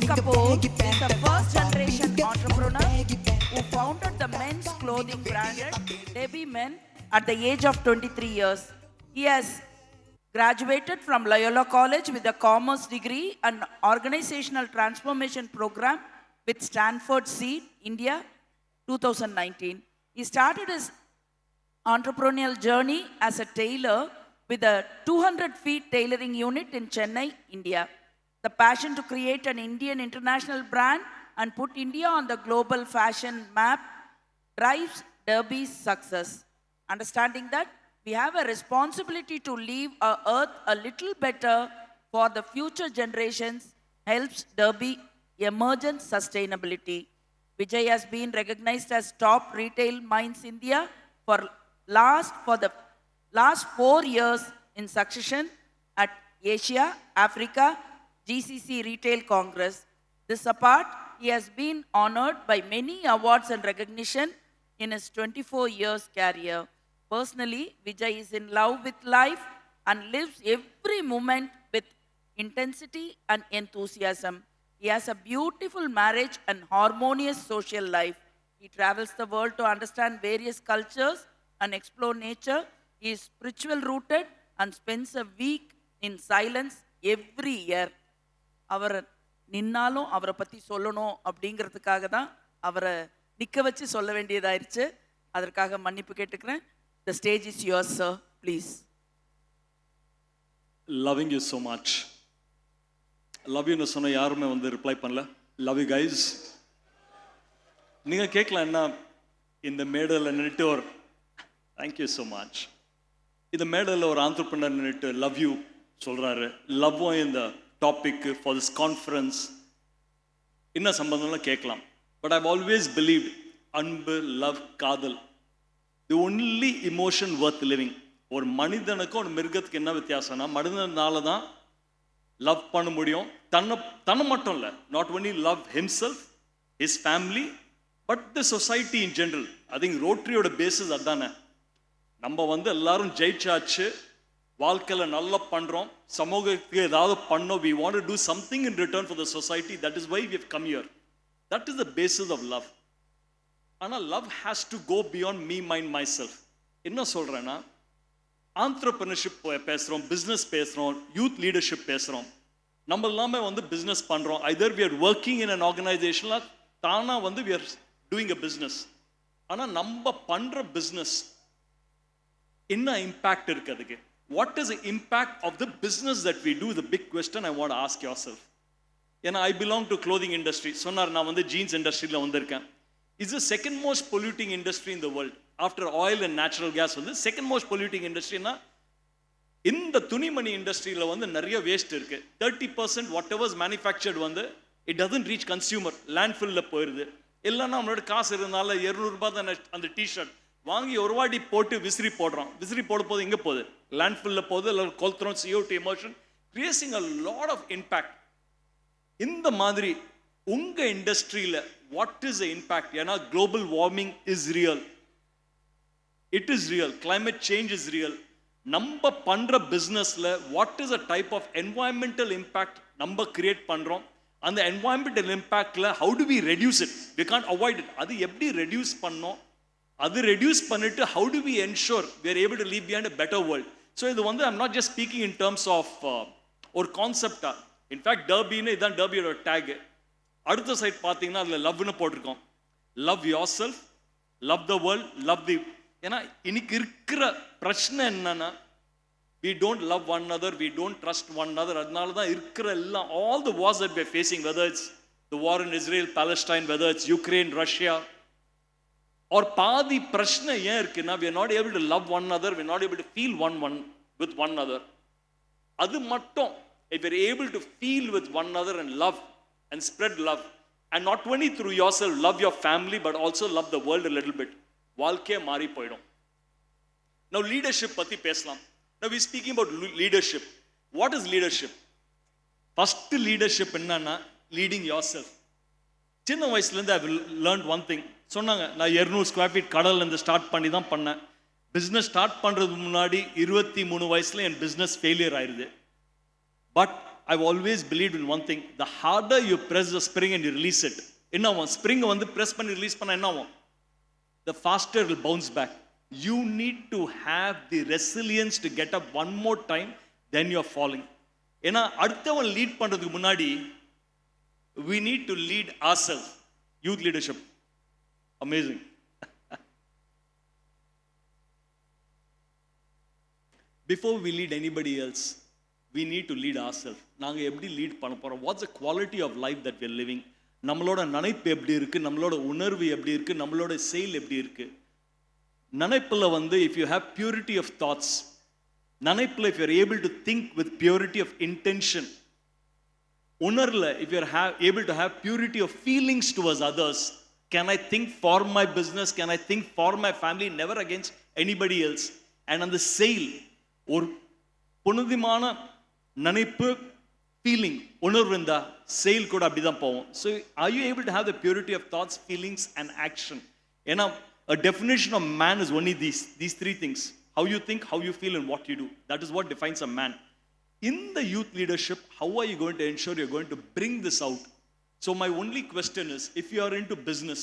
Kapoo is a first-generation entrepreneur who founded the men's clothing brand Debbie Men at the age of 23 years. He has graduated from Loyola College with a commerce degree and organizational transformation program with Stanford Seed, India, 2019. He started his entrepreneurial journey as a tailor with a 200 feet tailoring unit in Chennai, India. The passion to create an Indian international brand and put India on the global fashion map drives Derby's success. Understanding that we have a responsibility to leave our earth a little better for the future generations helps Derby emergent sustainability. Vijay has been recognized as top retail minds India for the last 4 years in succession at Asia, Africa, GCC Retail Congress. This apart, he has been honored by many awards and recognition in his 24 years career. Personally, Vijay is in love with life and lives every moment with intensity and enthusiasm. He has a beautiful marriage and harmonious social life. He travels the world to understand various cultures and explore nature. He is spiritual rooted and spends a week in silence every year. அவரை நின்னாலும் அவரை பற்றி சொல்லணும் அப்படிங்கிறதுக்காக தான் அவரை நிற்க வச்சு சொல்ல வேண்டியதாயிருச்சு. அதற்காக மன்னிப்பு கேட்டுக்கிறேன். The stage is yours, sir. Please. Loving you so much. Love you னு சொன்ன யாருமே வந்து ரிப்ளை பண்ணல. Love you guys. நீங்கள் கேட்கலாம் என்ன இந்த மேடையில் நின்றுட்டு ஒரு thank you so much. இந்த மேடையில் ஒரு ஆண்டர்பிரனர் நின்றுட்டு love you சொல்கிறாரு. லவ்வும் இந்த டாபிக் ஃபார் திஸ் கான்ஃபரன்ஸ் என்ன சம்பந்தம்லாம் கேட்கலாம். பட் ஐவ் ஆல்வேஸ் பிலீவ்ட் அன்பு, லவ், காதல் the only emotion worth living. ஒரு மனிதனுக்கும் ஒரு மிருகத்துக்கு என்ன வித்தியாசம்னா, மனிதனால தான் லவ் பண்ண முடியும். தன்னை மட்டும் இல்லை, not only love himself, his family, but the society in general. I think ரோட்டரியோட பேசிஸ் அதானே. நம்ம வந்து எல்லாரும் ஜெயிச்சாச்சு, வாழ்க்கையில் நல்லா பண்ணுறோம், சமூகத்துக்கு ஏதாவது பண்ணோம், we want to do something in return for the society. That is why we have come here. That is the basis of love. ஆனால் love has to go beyond me, mind, myself. என்ன சொல்கிறேன்னா, entrepreneurship பேசுகிறோம், business பேசுகிறோம், youth leadership பேசுகிறோம். நம்ம எல்லாமே வந்து business பண்ணுறோம். either we are working in an organization, தானாக வந்து we are doing a business. ஆனால் நம்ம பண்ணுற பிஸ்னஸ் என்ன இம்பேக்ட் இருக்குது அதுக்கு? What is the impact of the business that we do? The big question I want to ask yourself. ஏன்னா I belong to clothing industry. சொன்னார், நான் வந்து ஜீன்ஸ் இண்டஸ்ட்ரியில் வந்திருக்கேன். It's the second most polluting industry in the world. After oil and natural gas வந்து second most polluting industryனா இந்த துணிமணி இண்டஸ்ட்ரியில் வந்து நிறைய வேஸ்ட் இருக்குது. 30% whatever is manufactured வந்து it doesn't reach consumer. landfill போயிடுது. இல்லைன்னா நம்மளோட காசு இருந்தால 200 ரூபாய் தான் அந்த டிஷர்ட் வாங்கி ஒரு வாட்டி போட்டு விசிறி போடுறோம். விசிறி போட போது எங்கே போகுது? landfill போகுது. இல்லை கொளுத்துறோம், CO2 emission, creating a lot of impact. இந்த மாதிரி உங்கள் இண்டஸ்ட்ரியில் what is the impact? ஏன்னா global warming is real. It is real. Climate change is real. நம்ம பண்ணுற பிஸ்னஸில் what is the type of environmental impact நம்ம கிரியேட் பண்ணுறோம்? அந்த environmental impactல how do we reduce it? We can't avoid it. அது எப்படி reduce பண்ணோம்? அது ரெடியூஸ் பண்ணிட்டு how do we ensure we are able to leave behind a better world? So இது வந்து I'm not just speaking in terms of ஒரு கான்செப்டா. In fact டர்பின்னு இதுதான் டர்பியோட take. அடுத்த சைட் பார்த்தீங்கன்னா அதில் லவ்னு போட்டிருக்கோம். Love your self, love the world, love தி. ஏன்னா இன்னைக்கு இருக்கிற பிரச்சனை என்னன்னா, we don't love one another, we don't trust one another. அதனால தான் இருக்கிற எல்லாம் all the wars that we are facing, whether it's the war in Israel, Palestine, whether it's Ukraine, Russia, or பாதி பிரச்சனை ஏன் இருக்குன்னா, we are not able to love one another, we are not able to feel one with one another. அது மட்டும், if we are able to feel with one another and love and spread love, and not only through yourself love your family but also love the world a little bit, வாழ்க்கையே மாறி போயிடும். Now leadership பத்தி பேசலாம். Now we speaking about leadership. What is leadership? First leadership என்னன்னா leading yourself. சின்ன வயசுலேருந்து I learned one thing. சொன்னாங்க, நான் 200 ஸ்கொயர் ஃபீட் கடல்ல இருந்து ஸ்டார்ட் பண்ணி தான் பண்ணேன். பிஸ்னஸ் ஸ்டார்ட் பண்ணுறதுக்கு முன்னாடி 23 வயசுல என் பிஸ்னஸ் ஃபெயிலியர் ஆயிடுது. But I've always believed in one thing. The harder you press the spring and you release it, spring வந்து press பண்ணி release பண்ணா என்ன ஆகும்? The faster it will bounce back. You need to have the resilience to get up one more time, then you're falling. ஏன்னா அடுத்தவன் lead பண்றதுக்கு முன்னாடி we need to lead ourselves. Youth leadership. Amazing. Before we lead anybody else, we need to lead ourselves. நாங்க எப்படி lead பண்ண போறோம்? What's the quality of life that we're living? நம்மளோட நினைப்பு எப்படி இருக்கு? நம்மளோட உணர்வு எப்படி இருக்கு? நம்மளோட செயல் எப்படி இருக்கு? நினைப்புல வந்து if you have purity of thoughts, நினைப்புல if you're able to think with purity of intention, உணர்வுல if you're able to have purity of feelings towards others, can I think for my business? Can I think for my family? Never against anybody else. And on the செயல் ஒரு புனிதமான நினைப்பு feeling உணர்வு இருந்தா செயல் கூட அப்படிதான் போகும். So are you able to have the purity of thoughts, feelings and action? ஏன்னா a definition of man is only these three things: how you think, how you feel and what you do. That is what defines a man. In the youth leadership, how are you going to ensure you're going to bring this out? So my only question is, if you are into business,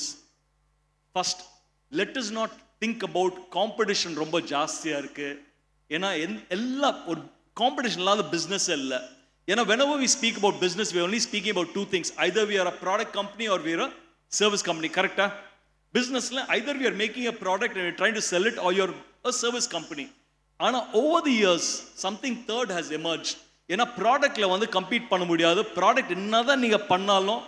first let us not think about competition ரொம்ப ஜாஸ்தியா இருக்கு. ஏன்னா எல்லா ஒரு competition இல்லாத business இல்ல. ஏன்னா whenever we speak about business, we are only speaking about two things: either we are a product company or we are a service company. Correcta? Businessல either we are making a product and we are trying to sell it, or you are a service company. ஆனா over the years something third has emerged. ஏன்னா ப்ராடக்ட்ல வந்து compete பண்ண முடியாது. Product என்னதான் நீங்க பண்ணாலும்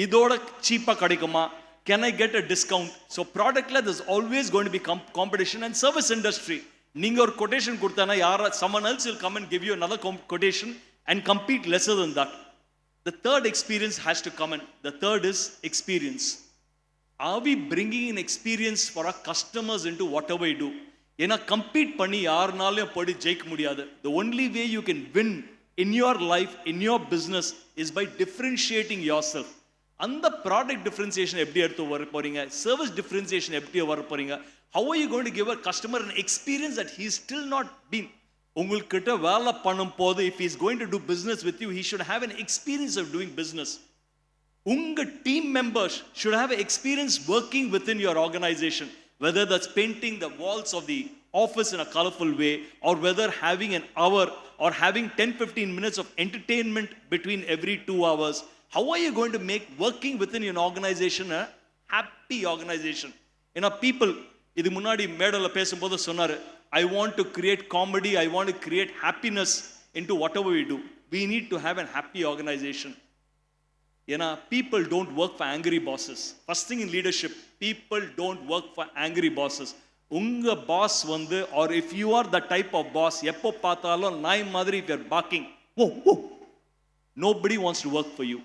இதோட சீப்பா கிடைக்குமா? Can I get a discount? So productல there's always going to be competition. And service industry, நீங்க ஒரு quotation கொடுத்தானா someone else will come and give you another quotation and compete lesser than that. The third experience has to come in. The third is experience. Are we bringing in experience for our customers into whatever we do? ஏன்னா compete பண்ணி யாருனாலும் போய் ஜெயிக்க முடியாது. The only way you can win in your life, in your business, is by differentiating yourself. அந்த product differentiation எப்படி எடுத்து வர போறீங்க? சர்வீஸ் டிஃபரன்சியேஷன் எப்படி வர போறீங்க? How are you going to give a customer an experience that he's still not been? உங்கள்கிட்ட வேலை பண்ணும் போது if he's going to do business with you, he should have an experience of doing business. உங்க team members should have an experience working within your organization, whether that's painting the walls of the office in a colorful way, or whether having an hour or having 10-15 minutes of entertainment between every 2 hours. How are you going to make working within your organization a happy organization? People இது முன்னாடி மேடல பேசும்போது சொன்னாரு, I want to create comedy, I want to create happiness into whatever we do. We need to have a happy organization. People don't work for angry bosses. First thing in leadership, people don't work for angry bosses. Unga boss வந்து, or if you are the type of boss, எப்போ பார்த்தாலும் நாய் மாதிரி if you're barking, whoa, whoa, nobody wants to work for you.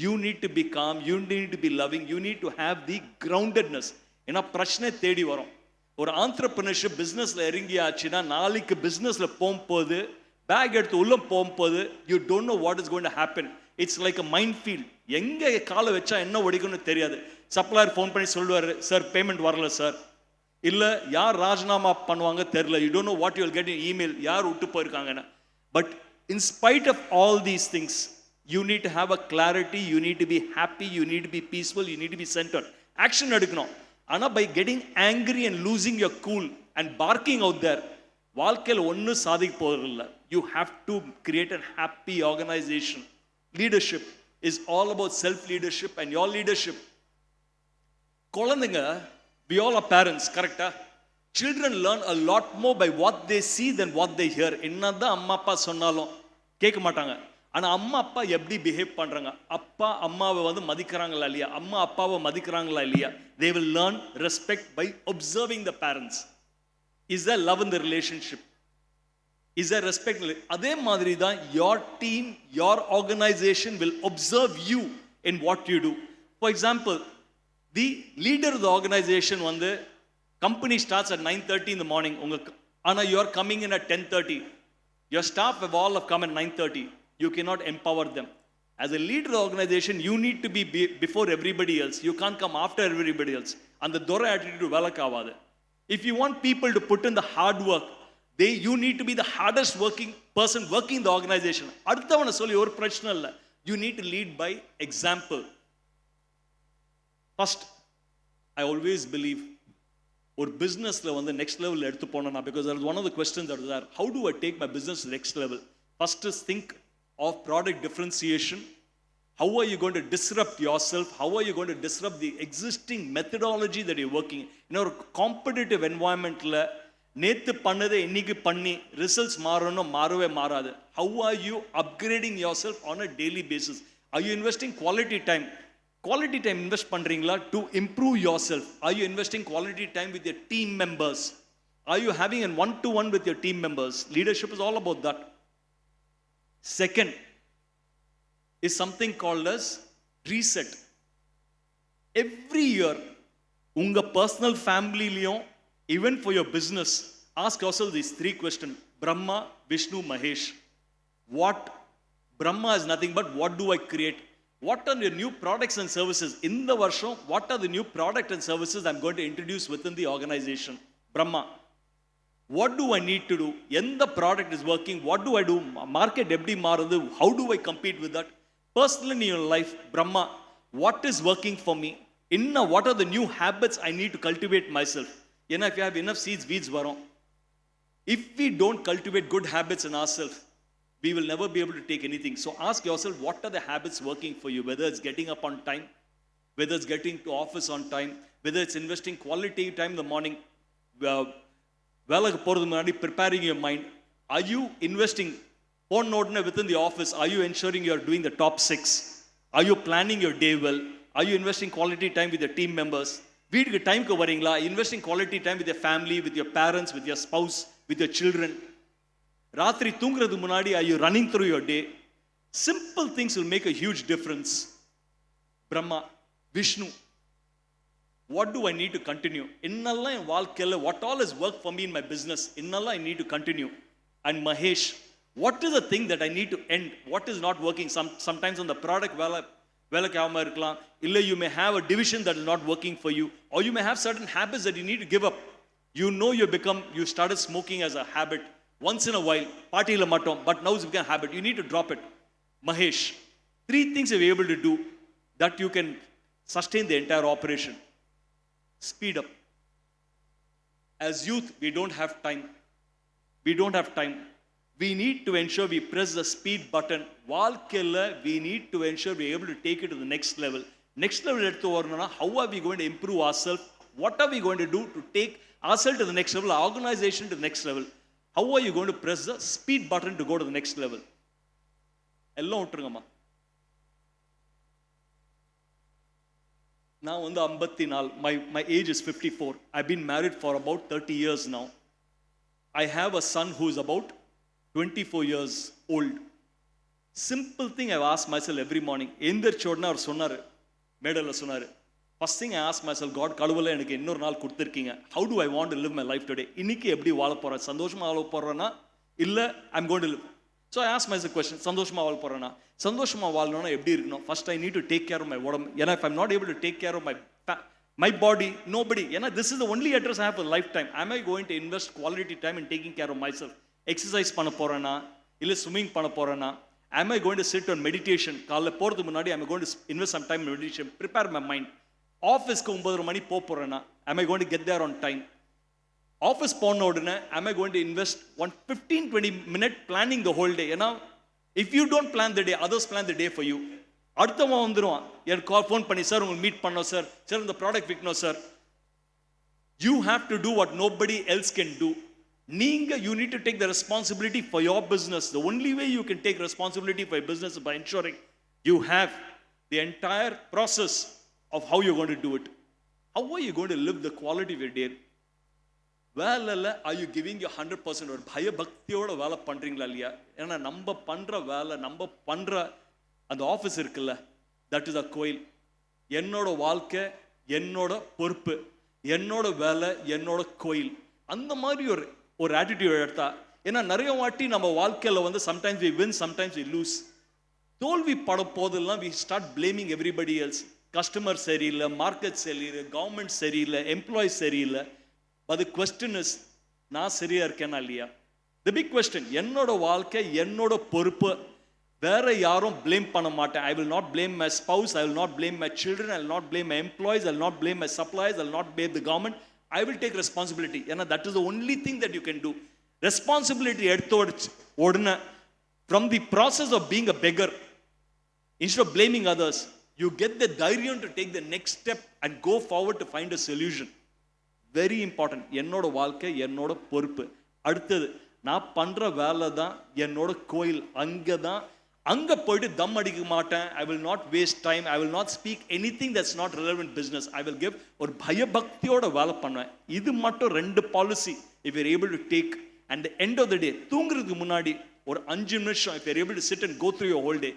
You need to be calm, you need to be loving, you need to have the groundedness. ஏன்னா பிரச்சனை தேடி வரும். ஒரு entrepreneurship businessல இறங்கியாச்சுன்னா நாளைக்கு businessல போகும்போது பேக் எடுத்து உள்ள போகும்போது you don't know what is going to happen. It's like a minefield. எங்க காலை வச்சா என்ன ஒடிக்கும்னு தெரியாது. சப்ளையர் ஃபோன் பண்ணி சொல்லுவாரு, சார் பேமெண்ட் வரல சார், இல்ல யார் ராஜினாமா பண்ணுவாங்க தெரியல, you don't know what you will get in email, யார் விட்டு போயிருக்காங்கன்னு. But in spite of all these things, you need to have a clarity, you need to be happy, you need to be peaceful, you need to be centered. Action எடுக்கணும். ஆனா by getting angry and losing your cool and barking out there, வாழ்க்கையில ஒண்ணு சாதிக்க போறதில்ல. You have to create a happy organization. Leadership is all about self leadership and your leadership. குழந்தைங்க, we all are parents, correct? Children learn a lot more by what they see than what they hear. என்னதான் அம்மா அப்பா சொன்னாலும் கேட்க மாட்டாங்க. ஆனா அம்மா அப்பா எப்படி பிஹேவ் பண்றாங்க, அப்பா அம்மாவை வந்து மதிக்கிறாங்களா இல்லையா, அம்மா அப்பாவை மதிக்கிறாங்களா இல்லையா, they will learn respect by observing the parents. Is there love in the relationship? Is there respect? அதே மாதிரி தான் your team, your organization will observe you in what you do. For example, the leader of the organization வந்து company starts at 9:30 in the morning, ஆனா you are coming in at 10:30. Your staff have all have come at 9:30. You cannot empower them. As a leader of the organization, you need to be before everybody else. You can't come after everybody else. And the Dora attitude வேலைக்கு ஆகாது. If you want people to put in the hard work, You need to be the hardest working person working in the organization. அடுத்தவனை சொல்லி ஒரு பிரச்சனை இல்லை. You need to lead by example. First, I always believe ஒரு businessல வந்து next level எடுத்து போனோம்னா, because that is one of the questions that is there. How do I take my business to the next level? First is think of product differentiation. How are you going to disrupt yourself? How are you going to disrupt the existing methodology that you're working in? A competitive environment la நேத்து பண்ணதை இன்னைக்கு பண்ணி results மாறணும், மாறவே மாறாது. How are you upgrading yourself on a daily basis? Are you investing quality time? Quality time invest பண்றீங்களா to improve yourself? Are you investing quality time with your team members? Are you having a one-to-one with your team members? Leadership is all about that. Second is something called as reset. Every year unga personal family liyum, even for your business, ask yourself these three questions. Brahma, Vishnu, Mahesh. What? Brahma is nothing but what do I create? What are the new products and services? In the varsham, what are the new products and services I'm going to introduce within the organization? Brahma. What do I need to do? When the product is working, what do I do? Market eppadi maarudhu? How do I compete with that? Personally in your life, Brahma, what is working for me? What are the new habits I need to cultivate myself? If you have enough seeds, weeds varum. If we don't cultivate good habits in ourselves, we will never be able to take anything. So ask yourself, what are the habits working for you? Whether it's getting up on time, whether it's getting to office on time, whether it's investing quality time in the morning, preparing your mind. Are you investing within the office? Are you ensuring you're doing the top 6? Are you planning your day well? Are you investing quality time with your team members? வீட்டுக்கு டைம்க்கு வரீங்களா? Investing quality time with your family, with your parents, with your spouse, with your children. ராத்திரி தூங்குறதுக்கு முன்னாடி are you running through your day? Simple things will make a huge difference. Brahma. Vishnu. What do I need to continue? Innalla in வாழ்க்கையில what all has worked for me in my business, innalla I need to continue. And Mahesh, what is the thing that I need to end? What is not working? Sometimes on the product வேலைக்காம இருக்கலாம், இல்லை you may have a division that is not working for you, or you may have certain habits that you need to give up. You started smoking as a habit once in a while, partyல மட்டும், but now it's become a habit. You need to drop it. Mahesh, 3 things you're able to do that you can sustain the entire operation. Speed up. As youth, we don't have time. We need to ensure we press the speed button. Valkella, we need to ensure we're able to take it to the next level. Next level, how are we going to improve ourselves? What are we going to do to take ourselves to the next level, our organization to the next level? How are you going to press the speed button to go to the next level? Ellam uttrungamma. Now, on the 54, my age is 54. I've been married for about 30 years now. I have a son who is about 24 years old. Simple thing I've asked myself every morning. எந்திரிச்சோடனே அவர் சொன்னார், மேடலில் சொன்னார், first thing I ask myself, God கடவுளை எனக்கு இன்னொரு நாள் கொடுத்துருக்கீங்க, how do I want to live my life today? இன்னைக்கு எப்படி வாழ போகிறேன்? சந்தோஷமாக வாழ போகிறேன்னா இல்லை I'm going to live? So I ask myself question, சந்தோஷமாக வாழ போகிறேன்னா, சந்தோஷமாக வாழணும்னா எப்படி இருக்கணும்? First I need to take care of my உடம்பு. ஏன்னா if I'm not able to take care of my body, nobody. ஏன்னா this is the only address I have for lifetime. Am I going to invest quality time in taking care of myself? Exercise பண்ண போறேனா, இல்லை swimming பண்ண போறேனா? Am I going to sit on meditation? காலைல போறதுக்கு முன்னாடி am I going to invest some time in meditation, prepare my mind? ஆஃபீஸ்க்கு 9:30 மணி போறேனா, am I going to get there on time? Office போன உடனே am I going to invest 15-20 minute planning the whole day? ஏன்னா if you don't plan the day, others plan the day for you. அடுத்தவன் வந்துடுவான், எனக்கு phone பண்ணி, sir உங்களுக்கு meet பண்ணோம் sir, sir இந்த ப்ராடக்ட் விற்கணும் sir. You have to do what nobody else can do. You need to take the responsibility for your business. The only way you can take responsibility for your business is by ensuring you have the entire process of how you're going to do it. How are you going to live the quality of your day? Are you giving your 100%? ஒரு பயபக்தியோட வேலை பண்றீங்களா இல்லையா? ஏன்னா நம்ம பண்ற வேலை, நம்ம பண்ற அந்த ஆஃபீஸ் இருக்குல்ல, தட் இஸ் அ கோயில். என்னோட வாழ்க்கை என்னோட பொறுப்பு, என்னோட வேலை என்னோட கோயில். அந்த மாதிரி ஒரு ஆட்டிடியூட் எடுத்தா, ஏன்னா நிறைய வாட்டி நம்ம வாழ்க்கையில் வந்து sometimes we win, sometimes we lose. தோல்வி பட போதெல்லாம் we start blaming everybody else. Customer சரியில்லை, மார்க்கெட் சரியில்லை, கவர்மெண்ட் சரியில்லை, எம்ப்ளாயிஸ் சரியில்லை. பட் தி क्वेश्चन இஸ், நான் சரியா இருக்கேனா இல்லையா? The big question, என்னோட வாழ்க்கை என்னோட பொறுப்பு, வேற யாரும் blame பண்ண மாட்டேன். I will not blame my spouse, I will not blame my children, I will not blame my employees, I will not blame my suppliers, I will not blame the government. I will take responsibility. ஏன்னா that is the only thing that you can do. Responsibility எடுத்து உடனே from the process of being a beggar, instead of blaming others, you get the தைரியம் to take the next step and go forward to find a solution. Very important. என்னோட வாழ்க்கை என்னோட பொறுப்பு. அடுத்தது, நான் பண்ற வேலை தான் என்னோட கோயில். அங்க போயிட்டு தம் அடிக்க மாட்டேன். I will not waste time. I will not speak anything that's not relevant business. I will give ஒரு பயபக்தியோட வேலை பண்ணுவேன். இது மட்டும் 2 policy if you're able to take, and the end of the day, தூங்குறதுக்கு முன்னாடி ஒரு 5 நிமிஷம் if you're able to sit and go through your whole day.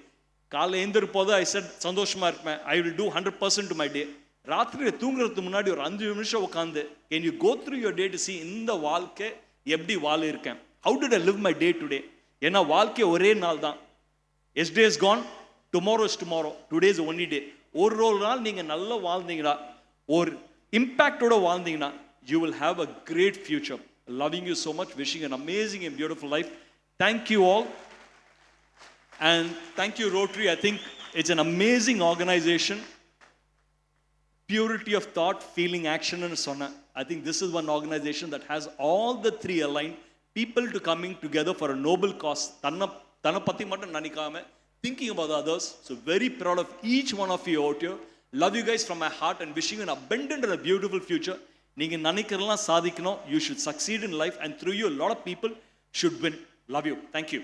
காலை எழுந்திருப்போது I said சந்தோஷமா இருப்பேன். I will do 100% to my day. ராத்திரியில் தூங்குறதுக்கு முன்னாடி ஒரு 5 நிமிஷம் உட்காந்து can you go through your day to see இந்த வாழ்க்கை எப்படி வாழ இருக்கேன், how did I live my day today? ஏன்னா வாழ்க்கை ஒரே நாள் தான். Yesterday is gone, tomorrow is tomorrow, today is the only day. ஒரு நாள் நீங்க நல்லா வாழ்ந்தீங்கன்னா, ஒரு இம்பாக்டோட வாழ்ந்தீங்கன்னா, you will have a great future. Loving you so much, wishing an amazing and beautiful life. Thank you all, and thank you Rotary. I think it's an amazing organization. Purity of thought, feeling, action and sonna. I think this is one organization that has all the 3 aligned. People to coming together for a noble cause. Thanna patti mattum nanikama, thinking about others. So very proud of each one of you out here. Love you guys from my heart and wishing you an abundant and a beautiful future. Neenga nanikirala sadhikano, you should succeed in life, and through you a lot of people should win. Love you. Thank you.